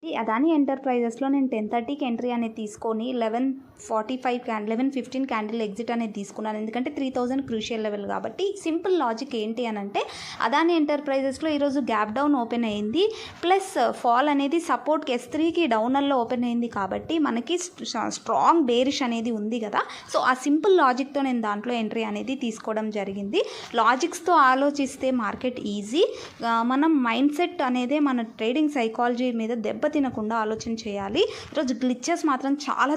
ఈ అదాని ఎంటర్ప్రైజెస్లో నేను 10:30కి ఎంట్రీ అనేది తీసుకొని 11:15 క్యాండిల్ ఎగ్జిట్ అనేది తీసుకున్నాను. ఎందుకంటే 3000 క్రూషియల్ లెవెల్ కాబట్టి. సింపుల్ లాజిక్ ఏంటి అని అంటే, అదాని ఎంటర్ప్రైజెస్లో ఈరోజు గ్యాప్ డౌన్ ఓపెన్ అయింది, ప్లస్ ఫాల్ అనేది సపోర్ట్కి S3కి డౌనర్లో ఓపెన్ అయింది కాబట్టి మనకి స్ట్రాంగ్ బేరిష్ అనేది ఉంది కదా. సో ఆ సింపుల్ లాజిక్తో నేను దాంట్లో ఎంట్రీ అనేది తీసుకోవడం జరిగింది. లాజిక్స్తో ఆలోచిస్తే మార్కెట్ ఈజీ. మనం మైండ్ సెట్ అనేది మన ట్రేడింగ్ సైకాలజీ మీద దెబ్బ తినకుండా ఆలోచన చేయాలి. ఈరోజు గ్లిచెస్ మాత్రం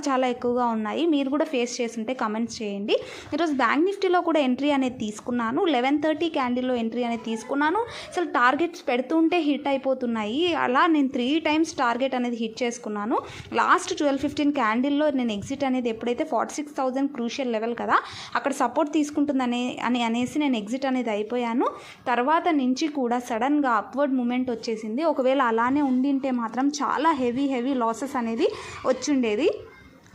చాలా ఎక్కువగా ఉన్నాయి. మీరు కూడా ఫేస్ చేస్తుంటే కమెంట్స్ చేయండి. ఈరోజు బ్యాంక్ నిఫ్టీలో కూడా ఎంట్రీ అనేది తీసుకున్నాను. 11:30 క్యాండిల్లో ఎంట్రీ అనేది తీసుకున్నాను. అసలు టార్గెట్స్ పెడుతుంటే హిట్ అయిపోతున్నాయి. అలా నేను 3 times టార్గెట్ అనేది హిట్ చేసుకున్నాను. లాస్ట్ 12:15 క్యాండిల్లో నేను ఎగ్జిట్ అనేది ఎప్పుడైతే 46,000 క్రూషియల్ లెవెల్ కదా, అక్కడ సపోర్ట్ తీసుకుంటుందని అనేసి నేను ఎగ్జిట్ అనేది అయిపోయాను. తర్వాత నుంచి కూడా సడన్గా అప్వర్డ్ మూమెంట్ వచ్చేసింది. ఒకవేళ అలానే ఉండింటే మాత్రం చాలా హెవీ లాసెస్ అనేది వచ్చుండేది.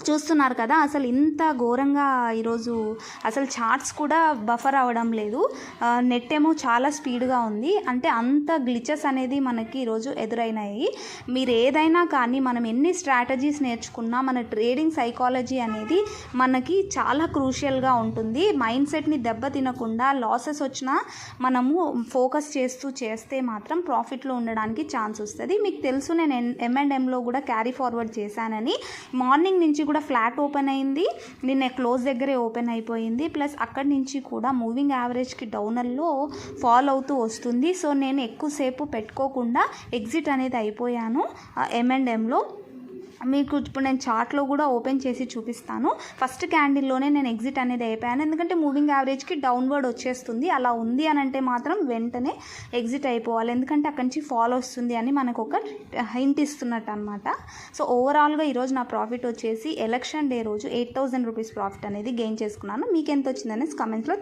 చూస్తున్నారు కదా, అసలు ఇంత ఘోరంగా ఈరోజు అసలు చార్ట్స్ కూడా బఫర్ అవ్వడం లేదు. నెట్ ఏమో చాలా స్పీడ్గా ఉంది. అంటే అంత గ్లిచెస్ అనేది మనకి ఈరోజు ఎదురైనాయి. మీరు ఏదైనా కానీ మనం ఎన్ని స్ట్రాటజీస్ నేర్చుకున్నా మన ట్రేడింగ్ సైకాలజీ అనేది మనకి చాలా క్రూషియల్గా ఉంటుంది. మైండ్ సెట్ని దెబ్బ తినకుండా లాసెస్ వచ్చినా మనము ఫోకస్ చేస్తే మాత్రం ప్రాఫిట్లో ఉండడానికి ఛాన్స్ వస్తుంది. మీకు తెలుసు, నేను M&Mలో కూడా క్యారీ ఫార్వర్డ్ చేశానని. మార్నింగ్ నుంచి కూడా ఫ్లాట్ ఓపెన్ అయింది, నిన్న క్లోజ్ దగ్గరే ఓపెన్ అయిపోయింది. ప్లస్ అక్కడి నుంచి కూడా మూవింగ్ యావరేజ్కి డౌనర్లో ఫాల్ అవుతూ వస్తుంది. సో నేను ఎక్కువసేపు పెట్టుకోకుండా ఎగ్జిట్ అనేది అయిపోయాను M&Mలో. మీకు ఇప్పుడు నేను చార్ట్లో కూడా ఓపెన్ చేసి చూపిస్తాను. ఫస్ట్ క్యాండిల్లోనే నేను ఎగ్జిట్ అనేది అయిపోయాను. ఎందుకంటే మూవింగ్ యావరేజ్కి డౌన్వర్డ్ వచ్చేస్తుంది. అలా ఉంది అని అంటే మాత్రం వెంటనే ఎగ్జిట్ అయిపోవాలి. ఎందుకంటే అక్కడి నుంచి ఫాల్ వస్తుంది అని మనకు ఒక హింట్ ఇస్తున్నట్టు అనమాట. సో ఓవరాల్గా ఈరోజు నా ప్రాఫిట్ వచ్చేసి ఎలక్షన్ డే రోజు 8,000 రూపీస్ ప్రాఫిట్ అనేది గెయిన్ చేసుకున్నాను. మీకు ఎంత వచ్చిందనేసి కమెంట్స్లో